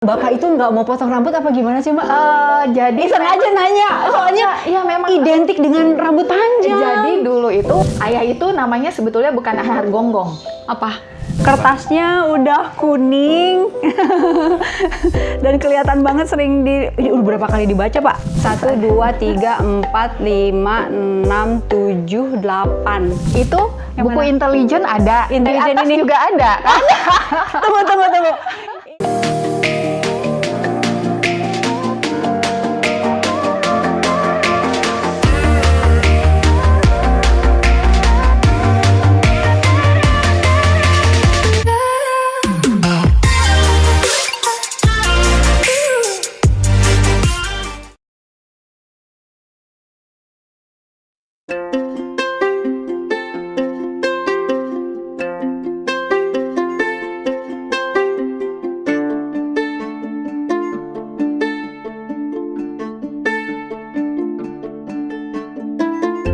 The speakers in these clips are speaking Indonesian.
Bapak itu nggak mau potong rambut apa gimana sih, Mbak? Jadi Sengaja nanya, soalnya ya memang identik dengan rambut panjang. jadi dulu itu ayah itu namanya sebetulnya bukan Ahar Gonggong. Apa? Kertasnya udah kuning dan kelihatan banget sering ini udah berapa kali dibaca, Pak? 1, 2, 3, 4, 5, 6, 7, 8. Itu Yang buku mana? intelijen ada, Intelijen di atas ini juga ada. Tunggu.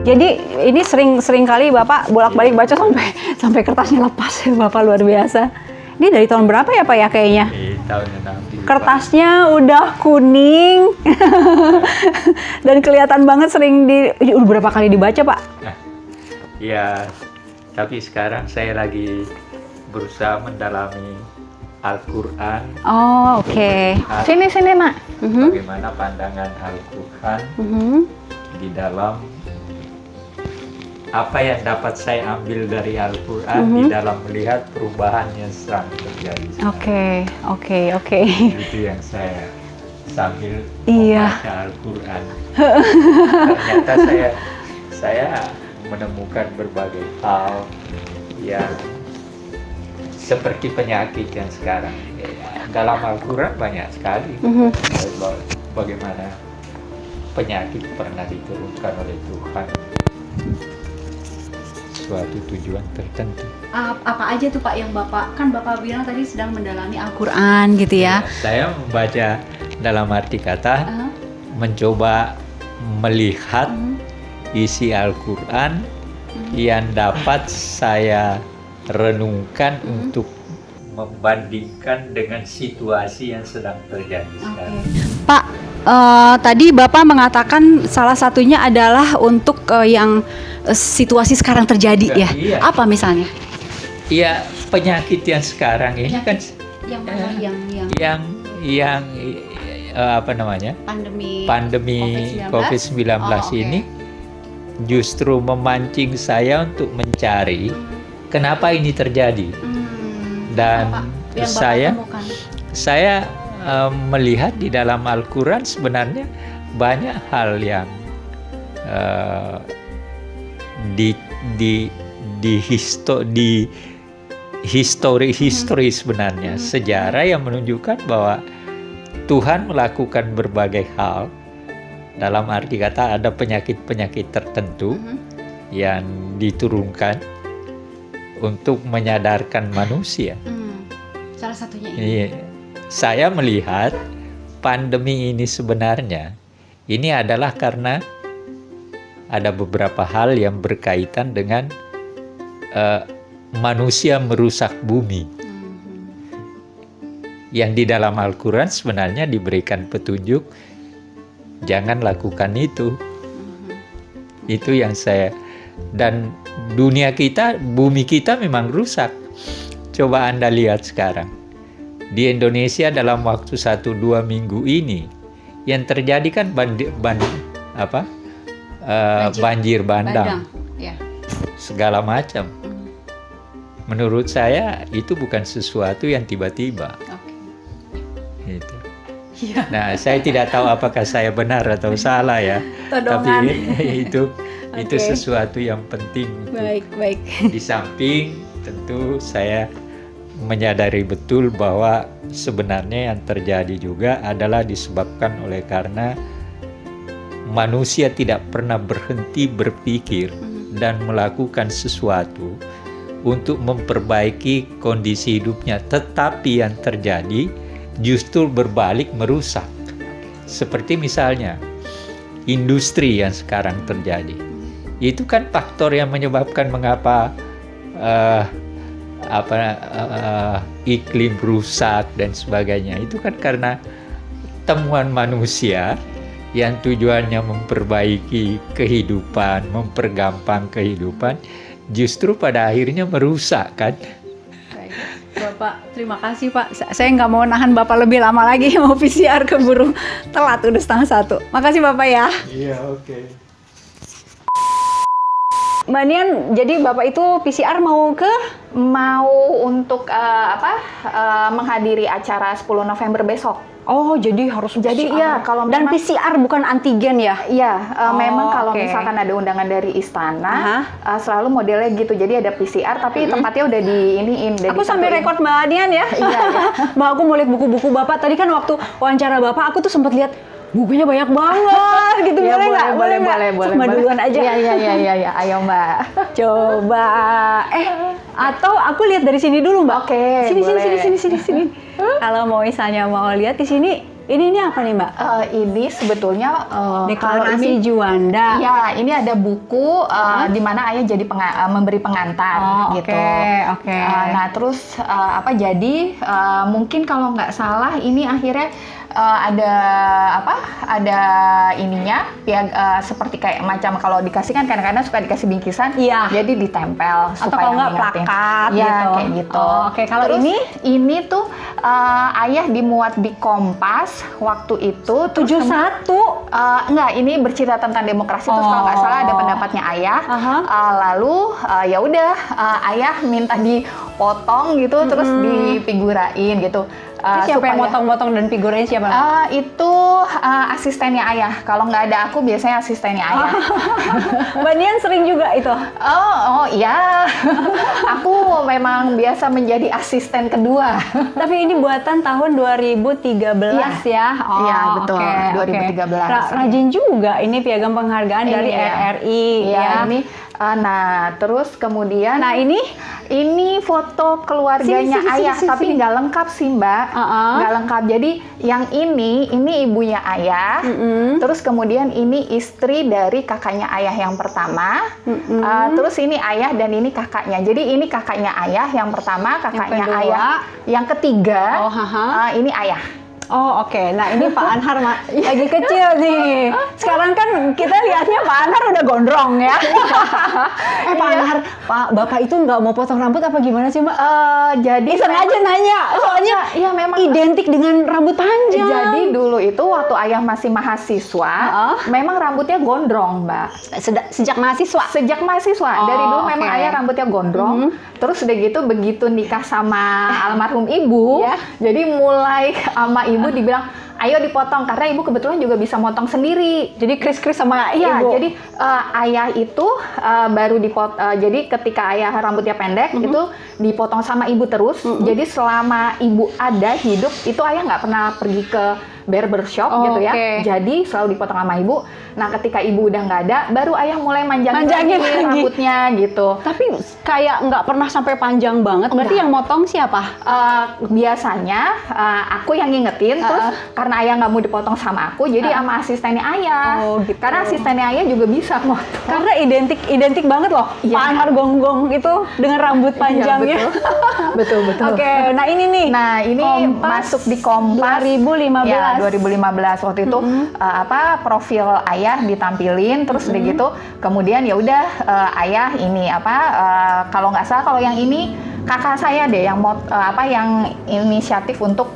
Jadi ini sering kali Bapak bolak-balik baca sampai kertasnya lepas. Bapak luar biasa. Ini dari tahun berapa ya, Pak ya kayaknya? Di tahun 60. Kertasnya udah kuning dan kelihatan banget sering ini udah berapa kali dibaca, Pak? Ya, tapi sekarang saya lagi berusaha mendalami Al-Quran. Oh, oke. Sini nak. Bagaimana pandangan Al-Quran di dalam apa yang dapat saya ambil dari Al-Quran di dalam melihat perubahan yang sedang terjadi sekarang. Oke. Itu yang saya sambil Iya. membaca Al-Quran. Ternyata saya menemukan berbagai hal yang seperti penyakit yang sekarang. Dalam Al-Quran banyak sekali bagaimana penyakit pernah diturunkan oleh Tuhan suatu tujuan tertentu. Apa aja tuh Pak yang Bapak bilang tadi sedang mendalami Al-Quran gitu ya? Saya membaca dalam arti kata mencoba melihat isi Al-Quran yang dapat saya renungkan untuk membandingkan dengan situasi yang sedang terjadi sekarang. Pak, tadi Bapak mengatakan salah satunya adalah untuk yang situasi sekarang terjadi ya? Iya. Apa misalnya? Iya, penyakit yang sekarang ini kan Yang mana yang apa namanya? Pandemi COVID-19 ini justru memancing saya untuk mencari kenapa ini terjadi. Dan saya melihat di dalam Al-Quran sebenarnya banyak hal yang histori sebenarnya, sejarah yang menunjukkan bahwa Tuhan melakukan berbagai hal. Dalam arti kata ada penyakit-penyakit tertentu yang diturunkan untuk menyadarkan manusia. Salah satunya ini. Saya melihat pandemi ini sebenarnya ini adalah karena ada beberapa hal yang berkaitan dengan manusia merusak bumi. Yang di dalam Al-Quran sebenarnya diberikan petunjuk jangan lakukan itu. Itu yang dan dunia kita, bumi kita memang rusak. Coba Anda lihat sekarang. Di Indonesia dalam waktu 1-2 minggu ini yang terjadi kan banjir bandang. Ya. Segala macam. Menurut saya itu bukan sesuatu yang tiba-tiba. Gitu. Ya. Nah, saya tidak tahu apakah saya benar atau salah ya. Todongan. Tapi itu sesuatu yang penting. Baik. Di samping tentu saya menyadari betul bahwa sebenarnya yang terjadi juga adalah disebabkan oleh karena manusia tidak pernah berhenti berpikir dan melakukan sesuatu untuk memperbaiki kondisi hidupnya, tetapi yang terjadi justru berbalik merusak. Seperti misalnya industri yang sekarang terjadi. Itu kan faktor yang menyebabkan mengapa iklim rusak dan sebagainya. Itu kan karena temuan manusia yang tujuannya memperbaiki kehidupan, mempergampang kehidupan, justru pada akhirnya merusak kan. Bapak, terima kasih Pak. Saya nggak mau nahan Bapak lebih lama lagi, mau PCR keburu telat, udah 12:30. Makasih Bapak ya. Iya, oke. Mbak Nian, jadi Bapak itu PCR mau ke? Mau untuk menghadiri acara 10 November besok. Oh, jadi harus Jadi PCR. iya, kalau dan memang- PCR bukan antigen ya? Iya, memang kalau oke. misalkan ada undangan dari istana, Aha. selalu modelnya gitu. Jadi ada PCR, tapi tempatnya udah diiniin. udah Aku sambil ditentuin. rekod Mbak Nian ya. Iya, iya. Mbak, aku mau lihat buku-buku Bapak. Tadi kan waktu wawancara Bapak, aku tuh sempat lihat bukunya banyak banget gitu. Iya, boleh nggak? boleh, nggak? boleh. Mbak duluan aja. Iya. Ayo Mbak. Coba. Atau aku lihat dari sini dulu Mbak. Oke, boleh. Sini. Kalau mau misalnya mau lihat di sini, ini apa nih Mbak? Ini sebetulnya kalau Deklarasi ini, Juanda. ya ini ada buku di mana ayah jadi memberi pengantar Oh, gitu. oke. Nah terus jadi mungkin kalau nggak salah ini akhirnya ada ininya seperti kayak macam kalau dikasih kan kadang-kadang suka dikasih bingkisan, Iya. jadi ditempel Atau supaya kalau nggak ngingetin. plakat Ya, gitu. kayak gitu. Oh, oke. Kalau Terus ini tuh ayah dimuat di Kompas waktu itu. Terus 71. enggak, ini bercerita tentang demokrasi. Terus kalau nggak salah ada pendapatnya ayah. Aha. Lalu ya udah ayah minta dipotong gitu, terus difigurain gitu. Terus siapa yang motong-motong dan figurnya siapa? Itu asistennya ayah. Kalau nggak ada aku, biasanya asistennya ayah. Mbak Nian sering juga itu. Oh iya. Aku memang biasa menjadi asisten kedua. Tapi ini buatan tahun 2013 ya. Oh, Iya, betul. oke. 2013. Rajin juga ini piagam penghargaan dari Iya. RRI Iya, ya. ini nah terus kemudian Nah, ini foto keluarganya Sini, ayah, sini. tapi nggak lengkap sih Mbak. Nggak lengkap. Jadi yang ini ibunya ayah. Terus kemudian ini istri dari kakaknya ayah yang pertama. Terus ini ayah dan ini kakaknya. Jadi ini kakaknya ayah yang pertama, kakaknya kedua. ayah yang ketiga. Oh, haha. Ini ayah. Oh, oke. Nah, ini Pak Anhar lagi kecil nih. Sekarang kan kita lihatnya Pak Anhar udah gondrong ya. Pak Anhar, Bapak itu nggak mau potong rambut apa gimana sih, Mbak? Jadi Sengaja nanya, soalnya iya memang identik dengan rambut panjang. Jadi dulu itu waktu ayah masih mahasiswa, memang rambutnya gondrong, Mbak. Sejak mahasiswa. Sejak mahasiswa, dari dulu memang oke. ayah rambutnya gondrong. Terus udah gitu begitu nikah sama almarhum ibu, Iya. jadi mulai sama ibu dibilang, ayo dipotong, karena ibu kebetulan juga bisa motong sendiri. Jadi kris-kris sama Iya, ibu. jadi ayah itu baru jadi ketika ayah rambutnya pendek itu dipotong sama ibu terus. Jadi selama ibu ada hidup itu ayah nggak pernah pergi ke barbershop gitu ya. oke. Jadi selalu dipotong sama ibu. Nah ketika ibu udah nggak ada, baru ayah mulai manjangin Manjangin lagi lagi. rambutnya gitu. Tapi kayak nggak pernah sampai panjang banget. Berarti Enggak. yang motong siapa? Biasanya aku yang ngingetin, terus karena ayah nggak mau dipotong sama aku, jadi sama asistennya ayah. Oh, gitu. Karena asistennya ayah juga bisa motong. Karena identik banget loh. Iya. Pak Anhar gonggong itu dengan rambut panjangnya. Iya, betul. Oke, nah ini nih. Nah, ini Kompas masuk di Kompas 2015. Ya, 2015 waktu itu profil ayah ditampilin, terus udah gitu kemudian ya udah ayah ini kalau nggak salah kalau yang ini kakak saya deh yang yang inisiatif untuk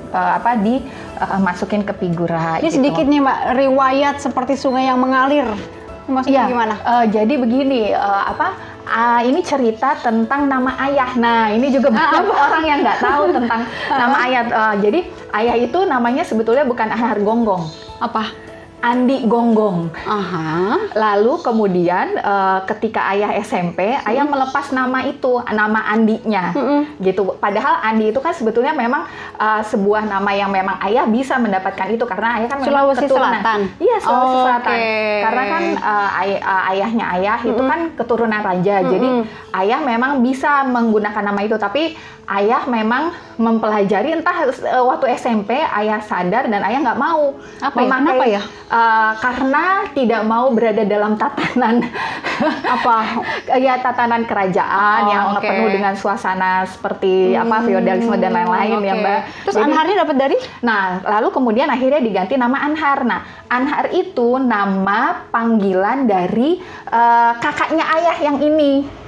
dimasukin ke figura. Ini gitu. sedikit nih Mbak, riwayat seperti sungai yang mengalir. Maksudnya Iya, gimana? jadi begini, ini cerita tentang nama ayah. Nah, ini juga banyak orang yang nggak tahu tentang nama ayah. Jadi ayah itu namanya sebetulnya bukan Ahar Gonggong, Apa? Andi Gonggong. Aha. Lalu kemudian ketika ayah SMP, ayah melepas nama itu, nama Andinya, gitu. Padahal Andi itu kan sebetulnya memang sebuah nama yang memang ayah bisa mendapatkan itu karena ayah kan memang Sulawesi keturunan. Selatan? Iya, Sulawesi Oh, Selatan. oke. Karena kan ayahnya ayah itu kan keturunan raja, jadi ayah memang bisa menggunakan nama itu. Tapi ayah memang mempelajari entah waktu SMP ayah sadar dan ayah nggak mau Apa ya? memakai Kenapa ya? Karena tidak mau berada dalam tatanan Apa? ya tatanan kerajaan Oh, yang oke. penuh dengan suasana seperti feodalisme dan lain-lain ya Oke. Mbak. Terus Jadi- Anharnya dapat dari? Nah, lalu kemudian akhirnya diganti nama Anhar. Nah, Anhar itu nama panggilan dari kakaknya ayah yang ini.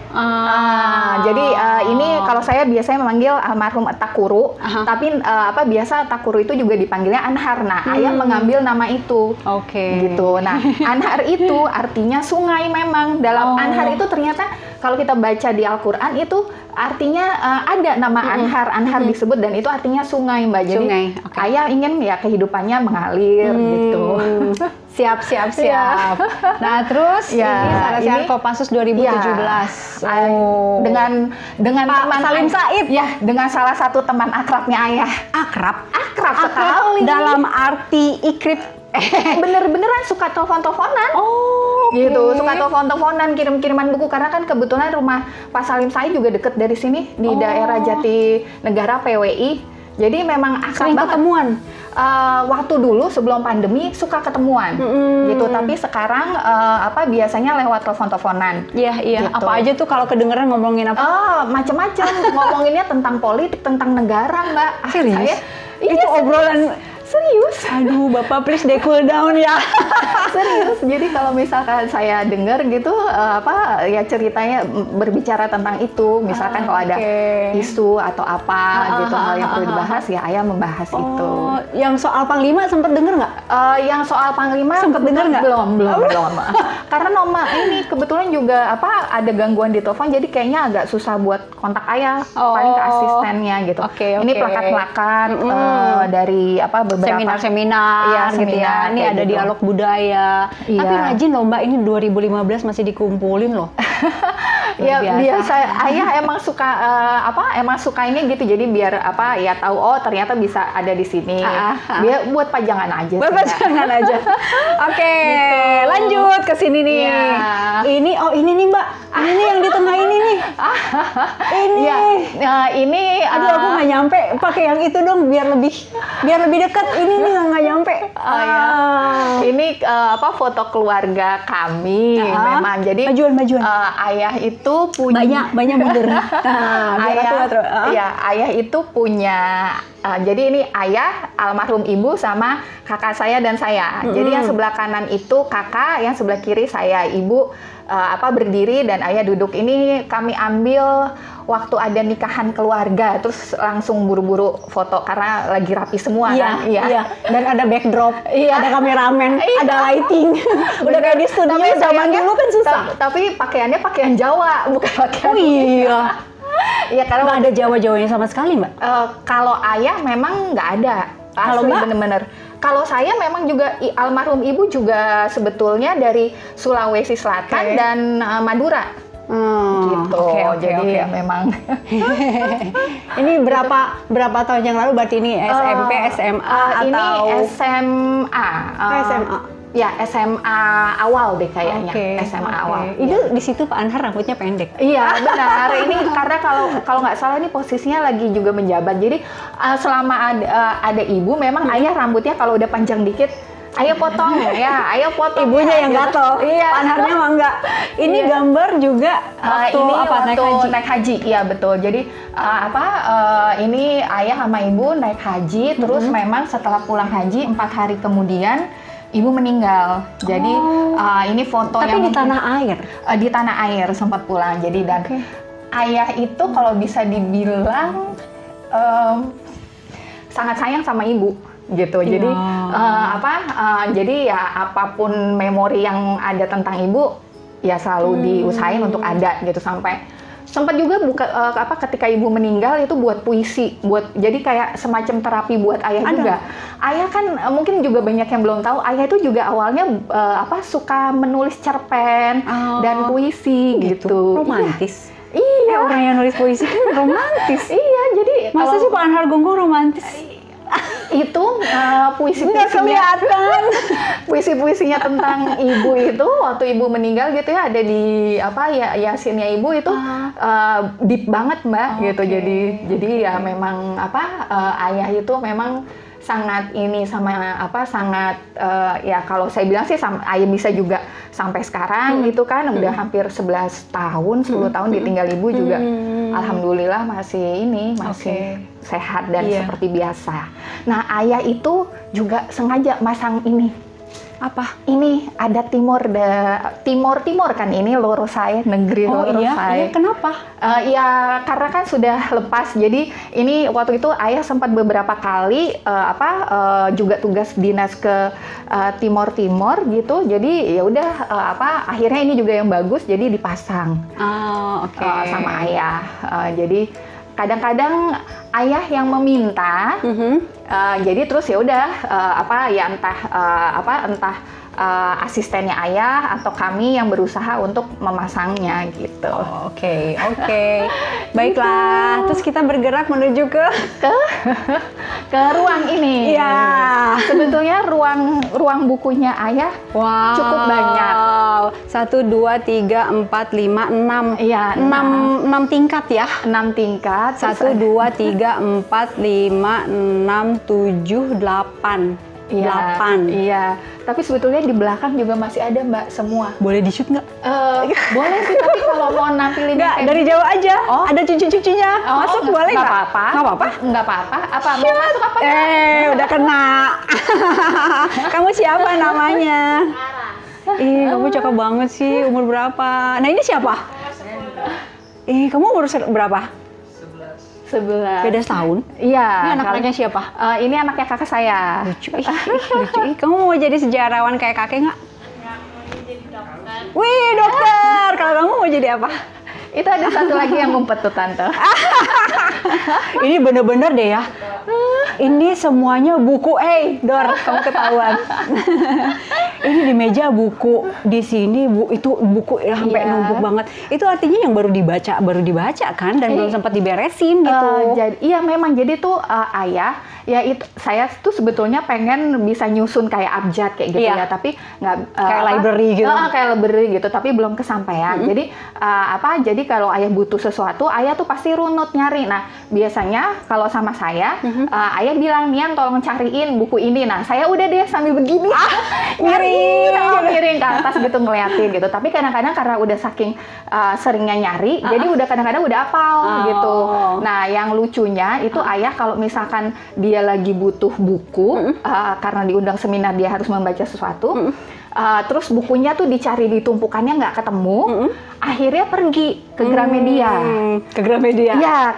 Jadi ini kalau saya biasanya memanggil almarhum Takuru, Aha. tapi biasa Takuru itu juga dipanggilnya Anhar. Nah, ayah mengambil nama itu. Oke. Gitu. Nah, Anhar itu artinya sungai memang. Dalam Anhar itu ternyata kalau kita baca di Al-Qur'an itu artinya ada nama Anhar. Anhar disebut dan itu artinya sungai, Mbak. Jadi Sungai, oke. ayah ingin ya kehidupannya mengalir gitu. Siap. Nah, terus Ya, ini Sarasi ini- Kopassus 2017. Dengan Pak teman Salim Said. ya, dengan salah satu teman akrabnya ayah. Akrab Akrab sekali. dalam arti ikrip. Bener-beneran suka telepon-teleponan. Oh, Gitu, suka telepon-teleponan, kirim-kiriman buku karena kan kebetulan rumah Pak Salim Said juga deket dari sini di daerah Jatinegara PWI. Jadi memang akrab Sering banget. ketemuan. Waktu dulu sebelum pandemi suka ketemuan, gitu. Tapi sekarang biasanya lewat telepon-teleponan. Iya. Gitu. Apa aja tuh kalau kedengeran ngomongin apa? Macam-macam ngomonginnya tentang politik, tentang negara, Mbak. Serius? Iya, Itu obrolan. serius. Aduh, Bapak please deh cool down ya. Serius. Jadi kalau misalkan saya dengar gitu ya ceritanya berbicara tentang itu, misalkan kalau ada oke. isu atau apa gitu hal yang perlu dibahas ya ayah membahas itu. Oh, yang soal Panglima sempet denger nggak? Yang soal Panglima Sempet dengar nggak? belum. Karena ini kebetulan juga ada gangguan di telepon jadi kayaknya agak susah buat kontak ayah, paling ke asistennya gitu. Oke. Ini plakat-plakat dari beberapa Seminar-seminar Iya, gitu ya. seminar, Ini kayak ada gitu. dialog budaya. Iya. Tapi rajin loh Mbak, ini 2015 masih dikumpulin loh. Ya Luar biasa. Ayah emang suka emang sukanya gitu jadi biar ya tahu ternyata bisa ada di sini. Dia buat pajangan aja sih, Mbak. Bapak aja. Oke, Gitu. lanjut ke sini nih. Iya. Ini nih Mbak. Ini nih yang di tengah ini nih. Ini. Iya. Ini Aduh, aku nggak nyampe. Pakai yang itu dong biar lebih dekat. Ini nih nggak nyampe. iya. Ini foto keluarga kami memang. Jadi Majuan. ayah itu punya Banyak mundur. Nah, biar aku nggak terlalu- Iya, ayah itu punya. Jadi ini ayah, almarhum ibu sama kakak saya dan saya. Jadi yang sebelah kanan itu kakak, yang sebelah kiri saya. Ibu berdiri dan ayah duduk. Ini kami ambil waktu ada nikahan keluarga, terus langsung buru-buru foto karena lagi rapi semua kan. Iya. Dan ada backdrop, Iya. ada kameramen, Iya. ada lighting. Udah kayak di studio Tapi zaman sayangnya, dulu kan susah. Tapi pakaiannya pakaian Jawa, bukan pakaian. Oh iya. Iya, karena Nggak ada Jawa-Jawanya sama sekali, Mbak. kalau ayah memang nggak ada. Kalau Asli Mbak? bener-bener. Kalau saya memang juga almarhum ibu juga sebetulnya dari Sulawesi Selatan dan Madura gitu. Oke. Jadi ya memang Ini berapa tahun yang lalu berarti ini SMP, SMA ini atau SMA. SMA? Ya SMA awal deh kayaknya. Oke, SMA oke. awal. Itu di situ Pak Anhar rambutnya pendek. Iya benar. Ini karena kalau nggak salah ini posisinya lagi juga menjabat. Jadi selama ada ibu, memang ayah rambutnya kalau udah panjang dikit, ayo potong ya, ayo potong. Ibunya yang gitu. gatel, Iya. Pak Anharnya mah enggak. Ini Iya. gambar juga waktu ini apa naik waktu haji. naik haji, iya betul. Jadi ini ayah sama ibu naik haji, terus memang setelah pulang haji 4 hari kemudian ibu meninggal. Jadi ini foto Tapi yang di mungkin- tanah air. di tanah air sempat pulang. Jadi dan ayah itu kalau bisa dibilang sangat sayang sama ibu gitu. Jadi jadi ya apapun memori yang ada tentang ibu ya selalu diusahain untuk ada gitu. Sampai sempat juga ketika ibu meninggal itu buat puisi, jadi kayak semacam terapi buat ayah Ada. juga. Ayah kan mungkin juga banyak yang belum tahu, ayah itu juga awalnya suka menulis cerpen dan puisi gitu. Romantis. Iya. Orang yang nulis puisi kan romantis. Iya, jadi Masa sih Pak Anhar Gonggong romantis? itu Nggak puisi-puisinya kelihatan. puisi-puisinya tentang ibu itu waktu ibu meninggal gitu ya, ada di yasinnya ibu itu deep banget Mbak gitu. Jadi ya memang ayah itu memang sangat ini sama apa sangat ya kalau saya bilang sih ayah bisa juga sampai sekarang gitu kan udah hampir 11 tahun 10 tahun ditinggal ibu juga alhamdulillah masih sehat dan seperti biasa. Nah ayah itu juga sengaja masang ini Apa? ini ada timur kan ini loro saya negeri loro saya. Iya, kenapa? Ya karena kan sudah lepas jadi ini waktu itu ayah sempat beberapa kali juga tugas dinas ke Timor gitu jadi ya udah akhirnya ini juga yang bagus jadi dipasang sama ayah. Jadi kadang-kadang ayah yang meminta jadi terus ya udah entah asistennya ayah atau kami yang berusaha untuk memasangnya gitu. Oke. Baiklah. Terus kita bergerak menuju ke ruang ini. Iya. Sebetulnya ruang bukunya ayah cukup banyak. 1, 2, 3, 4, 5, 6. Iya, 6 tingkat ya. 6 tingkat. 1, 2, 3, 4, 5, 6, 7, 8. 8. Iya. Tapi sebetulnya di belakang juga masih ada Mbak semua. Boleh di-shoot nggak? Boleh sih, tapi kalau mau nampilin Nggak, dari jauh aja. Oh. Ada cucu-cucunya. Masuk boleh nggak? Nggak apa-apa. Nggak apa-apa? Apa? Mau masuk apa? Udah kena. Kamu siapa namanya? Ih, kamu cakep banget sih. Umur berapa? Nah, ini siapa? Kamu umur berapa? 11. Beda setahun? Iya. Ini anak-anaknya siapa? Ini anaknya kakak saya. Lucu. Lucu. Kamu mau jadi sejarawan kayak kakek nggak? Wih, dokter. Kalau kamu mau jadi apa? Itu ada satu lagi yang ngumpet tuh Tante. Ini bener-bener deh ya. Ini semuanya buku. Dor, kamu ketahuan. Ini di meja buku, di sini itu buku sampai numpuk banget. Itu artinya yang baru dibaca kan dan belum sempat diberesin gitu. Iya memang jadi tuh ayah ya itu saya tuh sebetulnya pengen bisa nyusun kayak abjad kayak gitu ya, tapi nggak kayak library gitu. Kayak library gitu, tapi belum kesampaian. Jadi jadi kalau ayah butuh sesuatu, ayah tuh pasti runut nyari. Nah biasanya kalau sama saya, ayah bilang Nian tolong cariin buku ini. Nah saya udah deh sambil begini miring ke atas gitu ngeliatin gitu. Tapi kadang-kadang karena udah saking seringnya nyari, jadi udah kadang-kadang udah hafal gitu. Nah yang lucunya itu ayah kalau misalkan dia lagi butuh buku karena diundang seminar dia harus membaca sesuatu, terus bukunya tuh dicari di tumpukannya nggak ketemu, akhirnya pergi ke Gramedia. Ke Gramedia? Iya,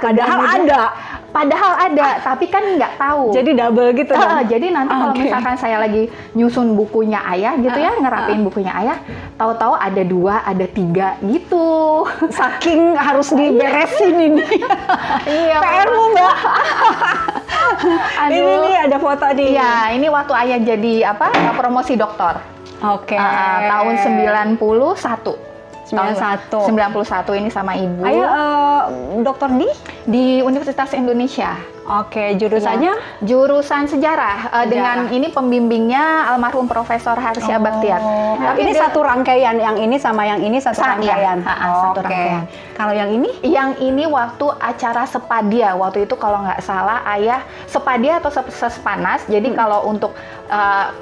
Padahal ada, tapi kan nggak tahu. Jadi double gitu dong? Jadi nanti kalau misalkan saya lagi nyusun bukunya ayah gitu ya, ngerapiin bukunya ayah, tahu-tahu ada 2, ada 3 gitu. Saking harus diberesin ini. Iya. PR-mu Mbak. Ini nih ada foto nih. Iya, ini waktu ayah jadi promosi doktor. Oke. Tahun 91. 91 ini sama ibu. Ayah dokter di Universitas Indonesia. Oke, jurusannya? Jurusan sejarah. Dengan ini pembimbingnya almarhum Profesor Harsya Baktiar. Ini satu rangkaian, yang ini sama yang ini satu rangkaian. Satu rangkaian. Kalau yang ini? Yang ini waktu acara Sepadia. Waktu itu kalau nggak salah ayah Sepadia atau Sespanas. Jadi kalau untuk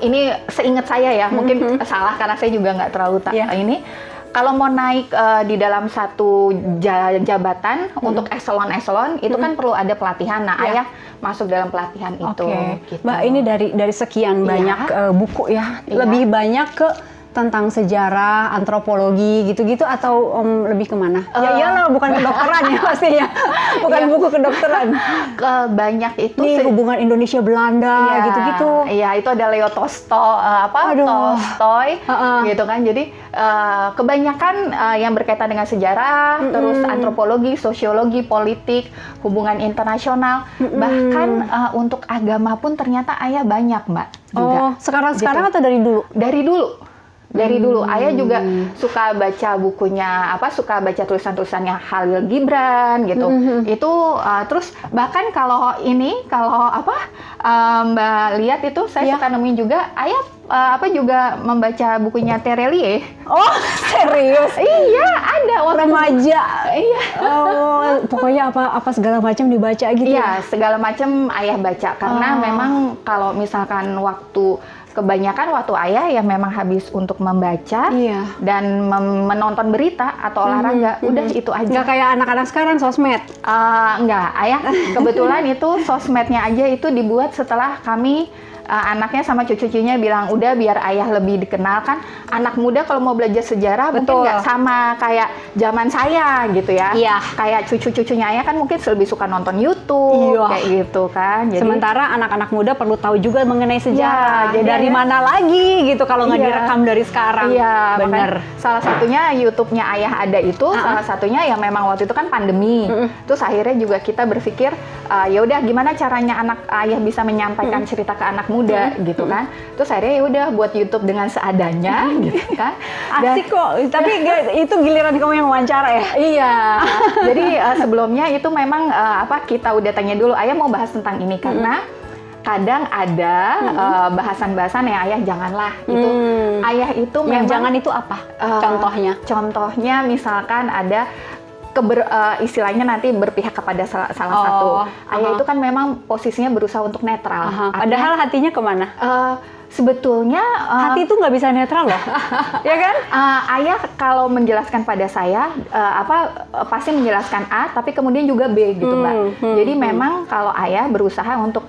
ini seingat saya ya, mungkin salah karena saya juga nggak terlalu ini. Kalau mau naik di dalam satu jabatan untuk eselon-eselon itu kan perlu ada pelatihan. Nah, ayah masuk dalam pelatihan itu. Gitu. Mbak, ini dari sekian banyak buku ya, lebih banyak ke tentang sejarah, antropologi gitu-gitu atau lebih kemana? Ya iyalah, bukan kedokteran ya pastinya. Bukan buku kedokteran. Banyak itu ini hubungan Indonesia Belanda gitu-gitu. Iya, itu ada Leo Tolstoy gitu kan. Jadi kebanyakan yang berkaitan dengan sejarah, terus antropologi, sosiologi, politik, hubungan internasional, bahkan untuk agama pun ternyata ayah banyak, Mbak. Juga. Sekarang atau dari dulu? Dari dulu ayah juga suka baca bukunya suka baca tulisan-tulisannya Khalil Gibran gitu. Itu terus bahkan kalau Mbak lihat itu saya suka nemuin juga ayah juga membaca bukunya Terelie. Oh, serius? Iya, ada ada waktu remaja. Iya. Oh, pokoknya apa segala macam dibaca gitu. Iya, segala macam ayah baca karena memang kalau misalkan kebanyakan waktu ayah ya memang habis untuk membaca dan menonton berita atau olahraga, udah itu aja. Nggak kayak anak-anak sekarang sosmed. Enggak, ayah kebetulan itu sosmednya aja itu dibuat setelah kami anaknya sama cucu-cucunya bilang udah biar ayah lebih dikenal. Kan anak muda kalau mau belajar sejarah mungkin nggak sama kayak zaman saya gitu ya. Iya. Kayak cucu-cucunya ayah kan mungkin lebih suka nonton YouTube kayak gitu kan. Jadi, sementara anak-anak muda perlu tahu juga mengenai sejarah. jadi dari mana lagi gitu kalau nggak direkam dari sekarang. Iya, bener. Salah satunya YouTube-nya ayah ada itu, salah satunya ya memang waktu itu kan pandemi. Terus akhirnya juga kita berpikir ya udah gimana caranya ayah bisa menyampaikan cerita ke anak muda gitu kan. Terus akhirnya ya udah buat YouTube dengan seadanya gitu kan. Asik kok, tapi itu giliran kamu yang wawancara ya? Iya. Jadi sebelumnya itu memang kita udah tanya dulu ayah mau bahas tentang ini karena kadang ada bahasan-bahasan yang ayah janganlah itu. Ayah itu yang memang jangan itu apa? Contohnya? Contohnya misalkan ada istilahnya nanti berpihak kepada salah satu. Ayah itu kan memang posisinya berusaha untuk netral. Padahal hatinya kemana? Sebetulnya hati itu nggak bisa netral loh, ya kan? Ayah kalau menjelaskan pada saya pasti menjelaskan A, tapi kemudian juga B gitu, Mbak. Jadi memang kalau ayah berusaha untuk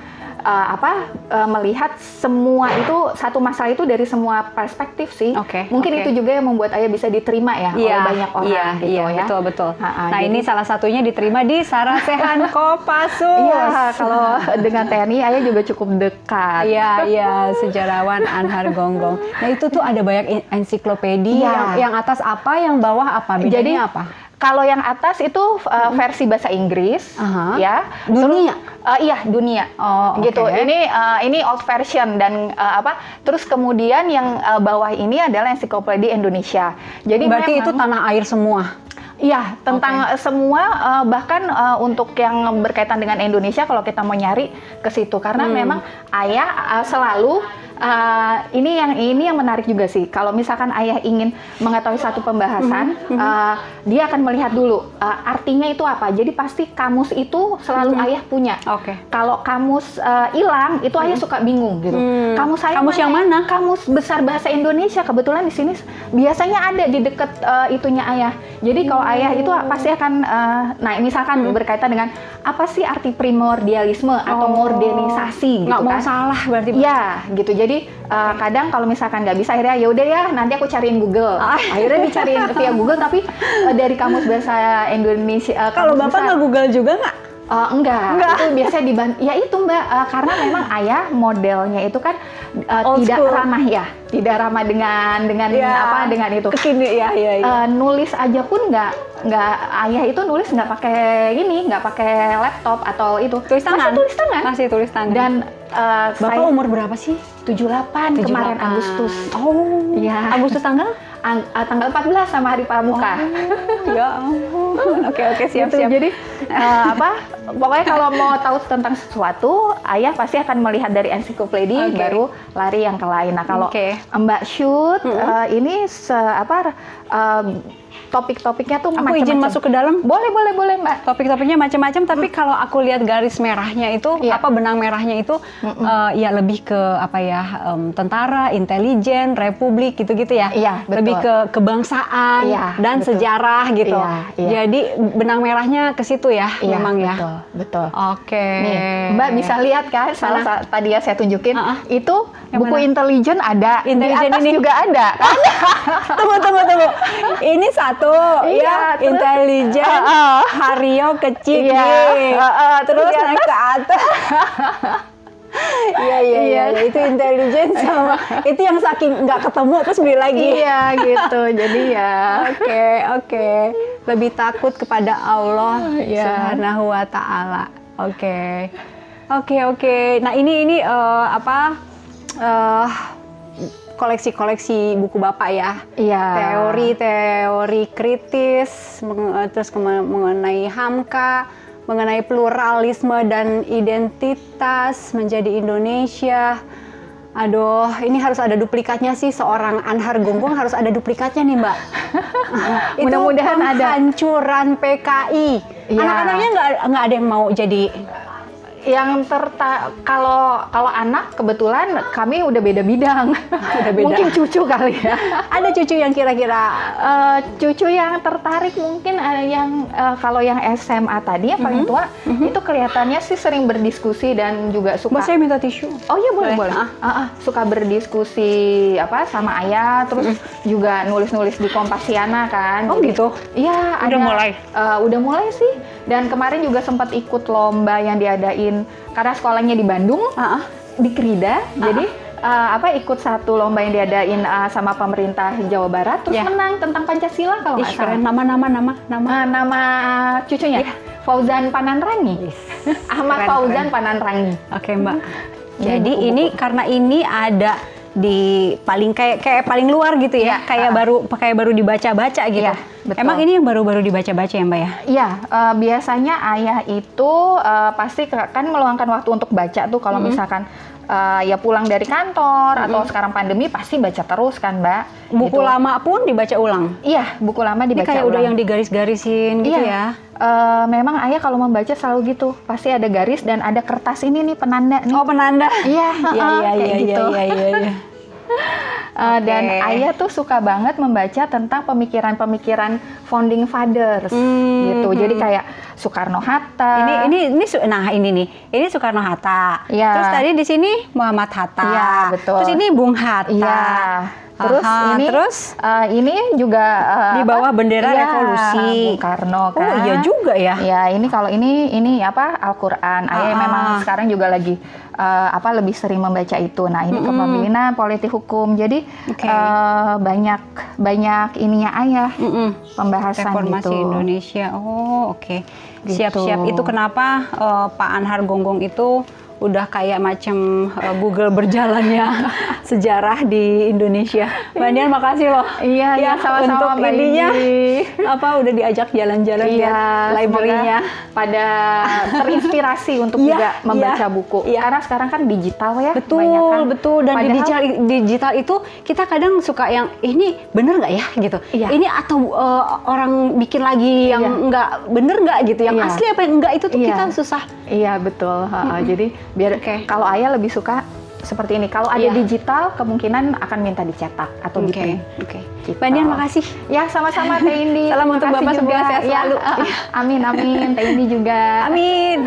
melihat semua itu satu masalah itu dari semua perspektif sih. Mungkin itu juga yang membuat ayah bisa diterima ya oleh banyak orang gitu ya. Betul. Nah, ini salah satunya diterima di Sarasehan Kopassus. Iya, kalau dengan TNI ayah juga cukup dekat. Iya, sejarawan Anhar Gonggong. Nah, itu tuh ada banyak ensiklopedia. Yang atas apa, yang bawah apa? Bedanya apa? Kalau yang atas itu versi bahasa Inggris, ya. Dunia. Iya, dunia. Gitu. Ini old version dan Terus kemudian yang bawah ini adalah ensiklopedia Indonesia. Jadi berarti itu tanah air semua. Iya, tentang semua bahkan untuk yang berkaitan dengan Indonesia kalau kita mau nyari ke situ karena memang ayah selalu ini yang menarik juga sih. Kalau misalkan ayah ingin mengetahui satu pembahasan, dia akan melihat dulu artinya itu apa. Jadi pasti kamus itu selalu ayah punya. Kalau kamus hilang, itu ayah suka bingung gitu. Kamus yang mana? Kamus besar bahasa Indonesia. Kebetulan di sini biasanya ada di dekat itunya ayah. Jadi kalau ayah itu pasti akan, misalkan berkaitan dengan apa sih arti primordialisme atau modernisasi gitu nggak mau kan? salah berarti. Iya, gitu. Jadi kadang kalau misalkan nggak bisa, akhirnya ya udah ya nanti aku cariin Google. Akhirnya dicariin via Google, tapi dari kamus bahasa Indonesia. Kalau Bapak nggak Google juga nggak? Enggak. Itu biasanya ya itu Mbak, karena memang ayah modelnya itu kan tidak ramah ya, tidak ramah dengan dengan itu. Kekini ya. Nulis aja pun nggak ayah itu nulis nggak pakai laptop atau itu. Tulis tangan. Masih tulis tangan. Dan Bapak umur berapa sih? 78 kemarin Agustus. Iya. Agustus tanggal? Tanggal 14 sama Hari Pramuka. Ya ampun. Oke, siap. Jadi pokoknya kalau mau tahu tentang sesuatu, ayah pasti akan melihat dari ensiklopedia baru lari yang ke lain. Nah, kalau Mbak shoot ini topik-topiknya tuh macam-macam. Aku izin masuk ke dalam? Boleh Mbak. Topik-topiknya macam-macam, tapi kalau aku lihat garis merahnya itu, benang merahnya itu ya lebih ke tentara, intelijen, republik gitu-gitu ya. Iya, betul. Lebih ke kebangsaan dan sejarah gitu. Jadi benang merahnya ke situ ya, memang ya. Betul. Oke. Nih, Mbak bisa lihat kan, tadi ya saya tunjukin, itu buku intelijen ada, intelijen di atas ini juga ada. Tunggu. Ini satu, intelijen, Hario kecil, terus naik ke atas. Iya, itu intelijen sama itu yang saking nggak ketemu terus beli lagi. Iya gitu, jadi ya. Oke. Lebih takut kepada Allah Subhanahu wa Ta'ala. Oke. Nah ini koleksi-koleksi buku Bapak ya. Iya. Teori kritis, terus mengenai Hamka, mengenai pluralisme dan identitas menjadi Indonesia. Aduh, ini harus ada duplikatnya sih, seorang Anhar Gonggong harus ada duplikatnya nih, Mbak. Itu Mudah-mudahan ada. penghancuran PKI. Iya. Anak-anaknya nggak ada yang mau jadi. Yang kalau anak kebetulan kami udah beda bidang. Udah beda. Mungkin cucu kali ya. Ada cucu yang kira-kira Cucu yang tertarik mungkin ada yang kalau yang SMA tadi yang paling tua itu kelihatannya sih sering berdiskusi dan juga suka. Mbak, saya minta tisu. Oh iya boleh. Boleh. Suka berdiskusi sama ayah, terus juga nulis-nulis di Kompasiana kan. Oh gitu? Iya, Udah mulai? Udah mulai sih. Dan kemarin juga sempat ikut lomba yang diadain karena sekolahnya di Bandung, di Krida. Jadi ikut satu lomba yang diadain sama pemerintah Jawa Barat, terus menang tentang Pancasila kalau nggak salah. Keren. Nama cucunya Fauzan Pananrangi. Ahmad Keren, Fauzan keren. Pananrangi. Oke, Mbak. Ini Jadi buku-buku. ini karena ini ada di paling kayak paling luar gitu ya, Iya, kayak baru dibaca-baca gitu. Iya, betul. Emang ini yang baru-baru dibaca-baca ya, Mbak ya? Iya, biasanya ayah itu pasti kan meluangkan waktu untuk baca tuh kalau misalkan ya pulang dari kantor atau sekarang pandemi pasti baca terus kan, Mbak. Buku Gitu. lama pun dibaca ulang. Iya, buku lama Ini dibaca kayak udah ulang. yang digaris-garisin gitu Iya. ya. Memang ayah kalau membaca selalu gitu, pasti ada garis dan ada kertas ini nih penanda nih. Oh, penanda. Iya, Iya, kayak gitu. iya. Dan Oke. ayah tuh suka banget membaca tentang pemikiran-pemikiran founding fathers gitu. Jadi kayak Soekarno-Hatta. Nah ini nih, ini Soekarno-Hatta. Iya. Terus tadi di sini Muhammad Hatta. Iya, betul. Terus ini Bung Hatta. Iya. Terus Aha, ini terus ini juga di bawah bendera Iya, revolusi. Bung Karno kan. Oh iya juga ya. Ya, ini kalau ini Al-Qur'an. Ayah memang sekarang juga lagi lebih sering membaca itu. Nah, ini kepemimpinan, politik hukum. Jadi Oke. banyak ininya ayah pembahasan Reformasi gitu. Indonesia. Oh, oke. Gitu. Siap-siap. Itu kenapa Pak Anhar Gonggong itu udah kayak macam Google berjalannya sejarah di Indonesia. Mbak Dian, makasih loh. Iya, ya, sama-sama, untuk Mbak ininya Indi. udah diajak jalan-jalan lihat library-nya. semoga pada terinspirasi untuk Iya, juga membaca iya, buku. iya. Karena sekarang kan digital ya. Betul, betul. Dan di Padahal- digital itu kita kadang suka yang ini bener nggak ya gitu. Iya. Ini atau orang bikin lagi yang Iya. nggak bener nggak gitu. Yang Iya. asli apa yang enggak itu tuh Iya. kita susah. Iya betul. Jadi biar Oke. kalau ayah lebih suka seperti ini. Kalau ada Iya. digital kemungkinan akan minta dicetak atau Oke, diprint. oke. Gitu. Mbak Dian, makasih. Ya sama-sama Teh Indi. Salam untuk Makasih Bapak, juga. semoga sehat Ya, selalu. amin Teh Indi juga. Amin.